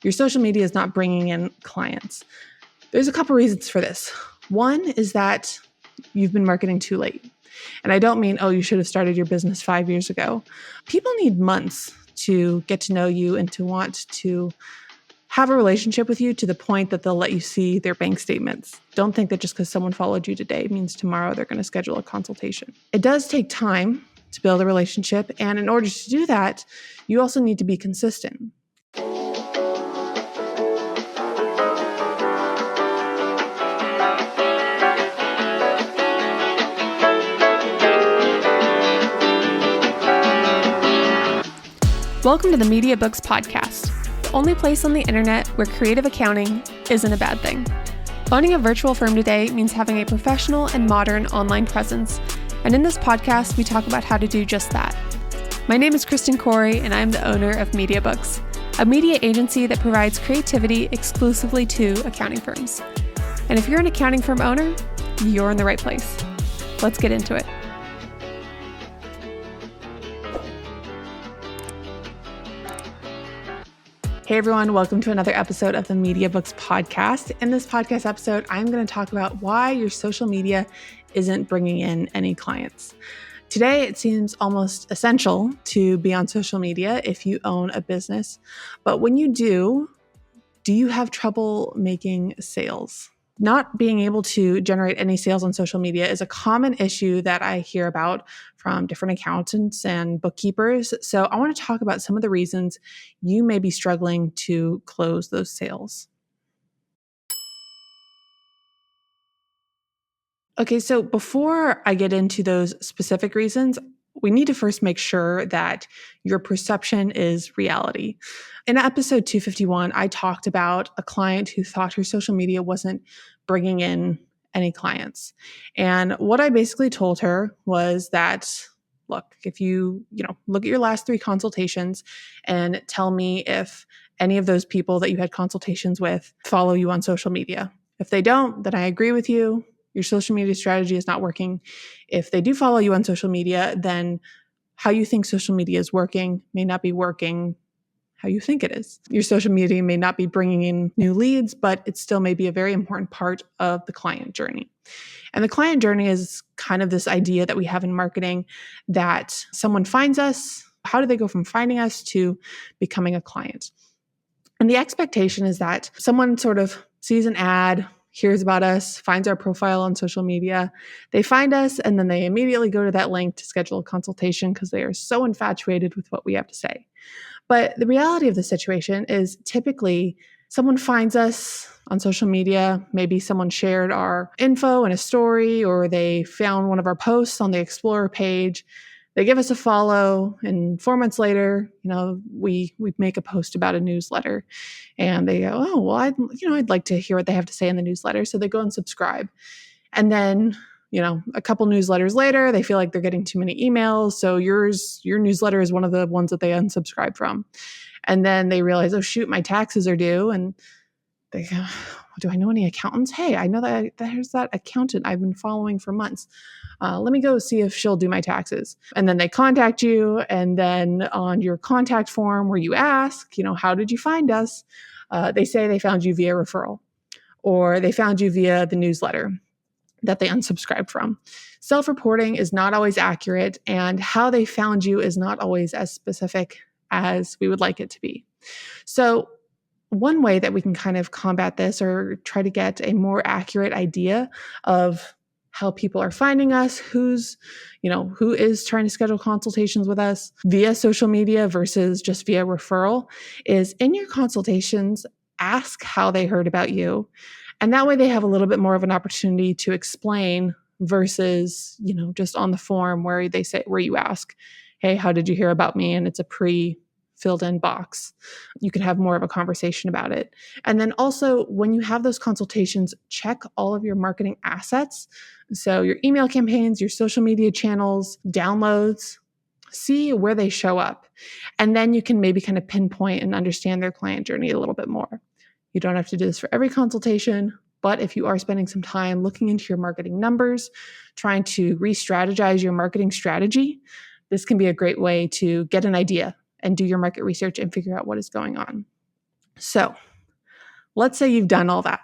your social media is not bringing in clients. There's a couple reasons for this. One is that you've been marketing too late. And I don't mean, you should have started your business 5 years ago. People need months to get to know you and to want to have a relationship with you to the point that they'll let you see their bank statements. Don't think that just because someone followed you today means tomorrow they're going to schedule a consultation. It does take time to build a relationship. And in order to do that, you also need to be consistent. Welcome to the MediaBooks Podcast, the only place on the internet where creative accounting isn't a bad thing. Owning a virtual firm today means having a professional and modern online presence, and in this podcast, we talk about how to do just that. My name is Kristen Corey, and I'm the owner of MediaBooks, a media agency that provides creativity exclusively to accounting firms. And if you're an accounting firm owner, you're in the right place. Let's get into it. Hey everyone, welcome to another episode of the MediaBooks Podcast. In this podcast episode, I'm going to talk about why your social media isn't bringing in any clients. Today, it seems almost essential to be on social media if you own a business. But when you do you have trouble making sales? Not being able to generate any sales on social media is a common issue that I hear about from different accountants and bookkeepers. So I want to talk about some of the reasons you may be struggling to close those sales. Okay, so before I get into those specific reasons, we need to first make sure that your perception is reality. In episode 251, I talked about a client who thought her social media wasn't bringing in any clients. And what I basically told her was that, look, if you look at your last 3 consultations and tell me if any of those people that you had consultations with follow you on social media. If they don't, then I agree with you. Your social media strategy is not working. If they do follow you on social media, then how you think social media is working may not be working how you think it is. Your social media may not be bringing in new leads, but it still may be a very important part of the client journey. And the client journey is kind of this idea that we have in marketing that someone finds us. How do they go from finding us to becoming a client? And the expectation is that someone sort of sees an ad, hears about us, finds our profile on social media, they find us, and then they immediately go to that link to schedule a consultation because they are so infatuated with what we have to say. But the reality of the situation is typically someone finds us on social media, maybe someone shared our info in a story, or they found one of our posts on the Explorer page. They give us a follow, and 4 months later, we make a post about a newsletter, and they go, "Oh, well, I'd like to hear what they have to say in the newsletter." So they go and subscribe, and then a couple newsletters later, they feel like they're getting too many emails, so your newsletter is one of the ones that they unsubscribe from, and then they realize, oh shoot, my taxes are due, and they go, do I know any accountants? Hey, I know that there's that accountant I've been following for months. Let me go see if she'll do my taxes. And then they contact you. And then on your contact form where you ask, how did you find us? They say they found you via referral, or they found you via the newsletter that they unsubscribed from. Self-reporting is not always accurate, and how they found you is not always as specific as we would like it to be. So one way that we can kind of combat this or try to get a more accurate idea of how people are finding us, who is trying to schedule consultations with us via social media versus just via referral, is in your consultations, ask how they heard about you. And that way they have a little bit more of an opportunity to explain versus, just on the form where you ask, hey, how did you hear about me? And it's a filled in box. You can have more of a conversation about it. And then also when you have those consultations, check all of your marketing assets. So your email campaigns, your social media channels, downloads, see where they show up. And then you can maybe kind of pinpoint and understand their client journey a little bit more. You don't have to do this for every consultation, but if you are spending some time looking into your marketing numbers, trying to re-strategize your marketing strategy, this can be a great way to get an idea and do your market research and figure out what is going on. So let's say you've done all that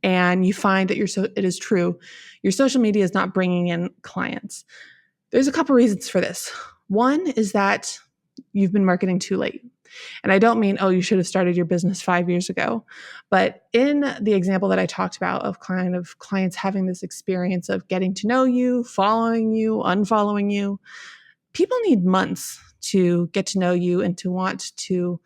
and you find that it is true, your social media is not bringing in clients. There's a couple reasons for this. One is that you've been marketing too late. And I don't mean, oh, you should have started your business 5 years ago. But in the example that I talked about of kind of clients having this experience of getting to know you, following you, unfollowing you, people need months to get to know you and to want to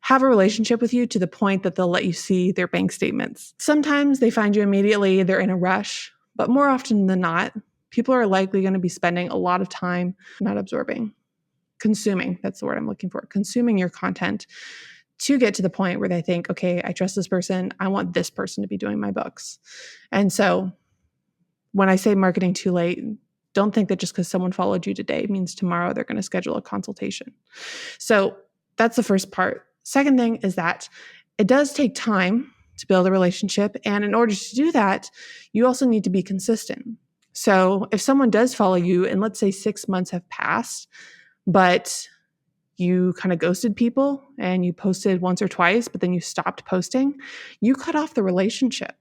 have a relationship with you to the point that they'll let you see their bank statements. Sometimes they find you immediately, they're in a rush, but more often than not, people are likely going to be spending a lot of time not absorbing, consuming, that's the word I'm looking for, consuming your content to get to the point where they think, okay, I trust this person. I want this person to be doing my books. And so when I say marketing too late, don't think that just because someone followed you today means tomorrow they're going to schedule a consultation. So that's the first part. Second thing is that it does take time to build a relationship. And in order to do that, you also need to be consistent. So if someone does follow you and let's say 6 months have passed, but you kind of ghosted people and you posted once or twice, but then you stopped posting, you cut off the relationship.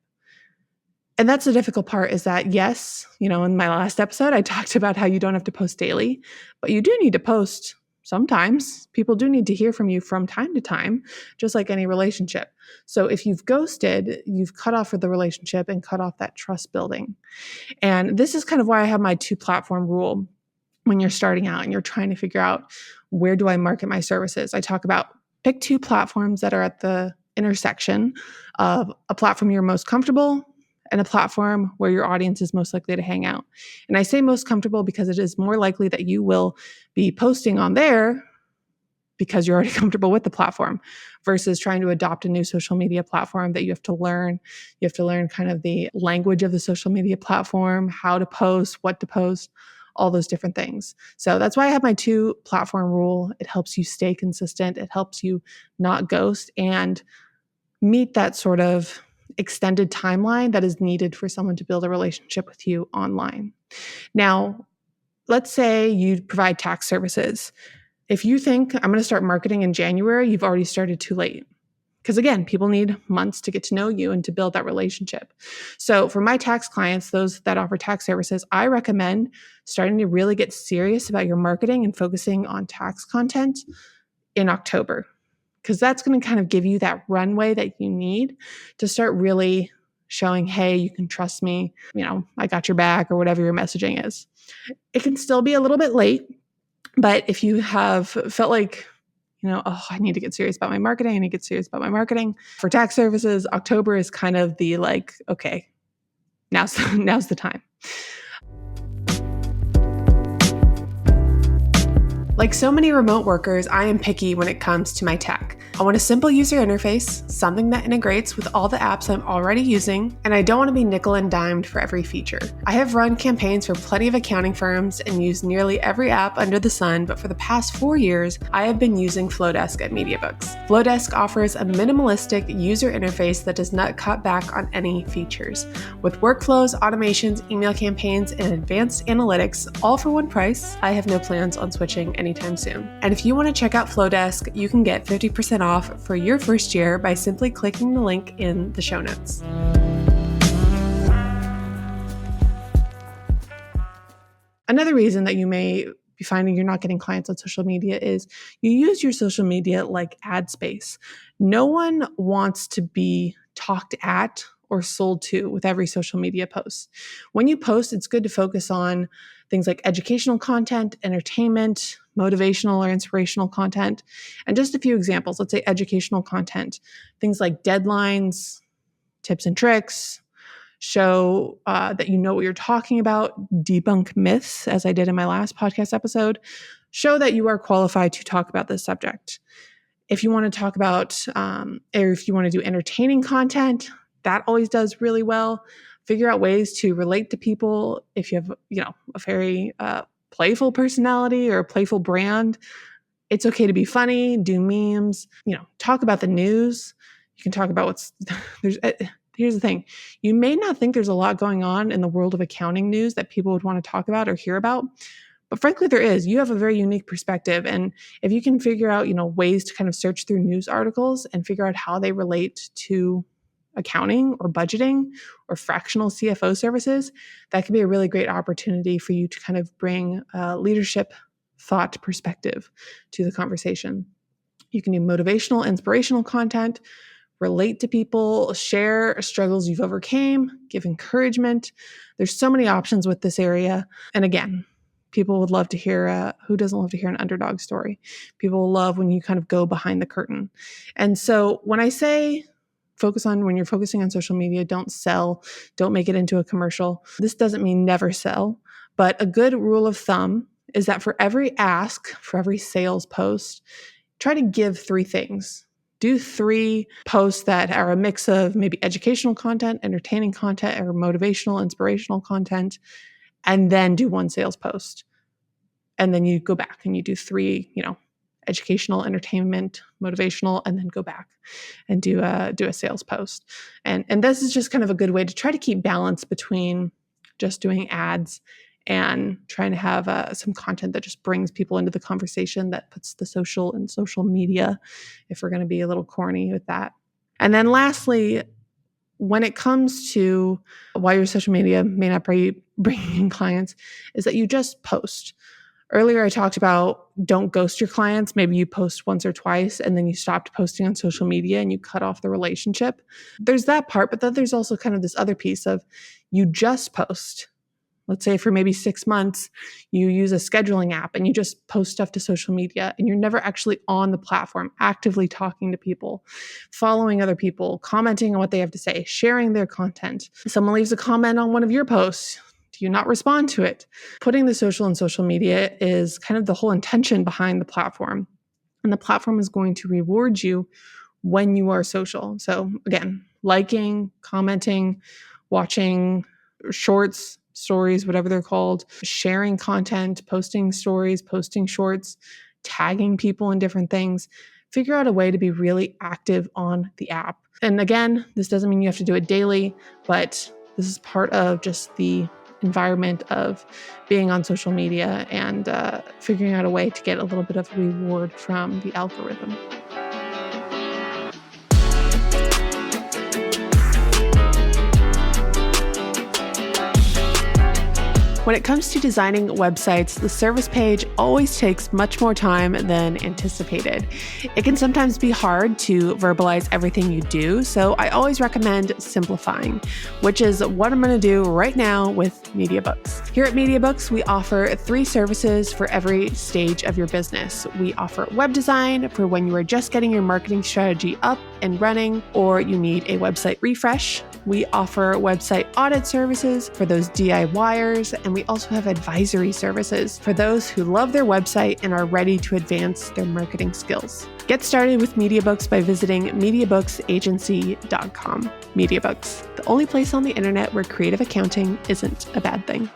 And that's the difficult part is that, yes, in my last episode, I talked about how you don't have to post daily, but you do need to post sometimes. People do need to hear from you from time to time, just like any relationship. So if you've ghosted, you've cut off the relationship and cut off that trust building. And this is kind of why I have my 2-platform rule. When you're starting out and you're trying to figure out where do I market my services, I talk about pick 2 platforms that are at the intersection of a platform you're most comfortable and a platform where your audience is most likely to hang out. And I say most comfortable because it is more likely that you will be posting on there because you're already comfortable with the platform versus trying to adopt a new social media platform that you have to learn. You have to learn kind of the language of the social media platform, how to post, what to post, all those different things. So that's why I have my 2-platform rule. It helps you stay consistent. It helps you not ghost and meet that sort of extended timeline that is needed for someone to build a relationship with you online. Now, let's say you provide tax services. If you think I'm going to start marketing in January, you've already started too late. Because again, people need months to get to know you and to build that relationship. So for my tax clients, those that offer tax services, I recommend starting to really get serious about your marketing and focusing on tax content in October. Because that's going to kind of give you that runway that you need to start really showing, hey, you can trust me, I got your back or whatever your messaging is. It can still be a little bit late, but if you have felt like, I need to get serious about my marketing. I need to get serious about my marketing. For tax services, October is kind of the okay, now's the time. Like so many remote workers, I am picky when it comes to my tech. I want a simple user interface, something that integrates with all the apps I'm already using, and I don't want to be nickel and dimed for every feature. I have run campaigns for plenty of accounting firms and used nearly every app under the sun, but for the past 4 years, I have been using Flowdesk at MediaBooks. Flowdesk offers a minimalistic user interface that does not cut back on any features. With workflows, automations, email campaigns, and advanced analytics, all for one price, I have no plans on switching anytime soon. And if you want to check out Flowdesk, you can get 50% off for your first year by simply clicking the link in the show notes. Another reason that you may be finding you're not getting clients on social media is you use your social media like ad space. No one wants to be talked at or sold to with every social media post. When you post, it's good to focus on things like educational content, entertainment, motivational or inspirational content. And just a few examples, let's say educational content, things like deadlines, tips and tricks, show that you know what you're talking about, debunk myths, as I did in my last podcast episode, show that you are qualified to talk about this subject. If you want to talk about, or if you want to do entertaining content, that always does really well. Figure out ways to relate to people. If you have, a very playful personality or a playful brand, it's okay to be funny, do memes, talk about the news. You can talk about here's the thing. You may not think there's a lot going on in the world of accounting news that people would want to talk about or hear about, But frankly, there is. You have a very unique perspective. And if you can figure out, ways to kind of search through news articles and figure out how they relate to accounting or budgeting or fractional CFO services, that could be a really great opportunity for you to kind of bring leadership thought perspective to the conversation. You can do motivational, inspirational content, relate to people, share struggles you've overcame, give encouragement. There's so many options with this area. And again, people would love to hear, who doesn't love to hear an underdog story? People love when you kind of go behind the curtain. And so when I say when you're focusing on social media, don't sell, don't make it into a commercial. This doesn't mean never sell, but a good rule of thumb is that for every ask, for every sales post, try to give 3 things. Do 3 posts that are a mix of maybe educational content, entertaining content, or motivational, inspirational content, and then do 1 sales post. And then you go back and you do 3, educational, entertainment, motivational, and then go back and do a sales post. And this is just kind of a good way to try to keep balance between just doing ads and trying to have some content that just brings people into the conversation, that puts the social in social media, if we're going to be a little corny with that. And then lastly, when it comes to why your social media may not be bringing in clients, is that you just post. Earlier, I talked about don't ghost your clients. Maybe you post once or twice and then you stopped posting on social media and you cut off the relationship. There's that part, but then there's also kind of this other piece of you just post. Let's say for maybe 6 months, you use a scheduling app and you just post stuff to social media and you're never actually on the platform, actively talking to people, following other people, commenting on what they have to say, sharing their content. Someone leaves a comment on one of your posts. Do you not respond to it? Putting the social in social media is kind of the whole intention behind the platform. And the platform is going to reward you when you are social. So again, liking, commenting, watching shorts, stories, whatever they're called, sharing content, posting stories, posting shorts, tagging people in different things. Figure out a way to be really active on the app. And again, this doesn't mean you have to do it daily, but this is part of just the environment of being on social media and figuring out a way to get a little bit of reward from the algorithm. When it comes to designing websites, the service page always takes much more time than anticipated. It can sometimes be hard to verbalize everything you do, so I always recommend simplifying, which is what I'm going to do right now with MediaBooks. Here at MediaBooks, we offer 3 services for every stage of your business. We offer web design for when you are just getting your marketing strategy up and running, or you need a website refresh. We offer website audit services for those DIYers, and we also have advisory services for those who love their website and are ready to advance their marketing skills. Get started with MediaBooks by visiting MediaBooksAgency.com. MediaBooks, the only place on the internet where creative accounting isn't a bad thing.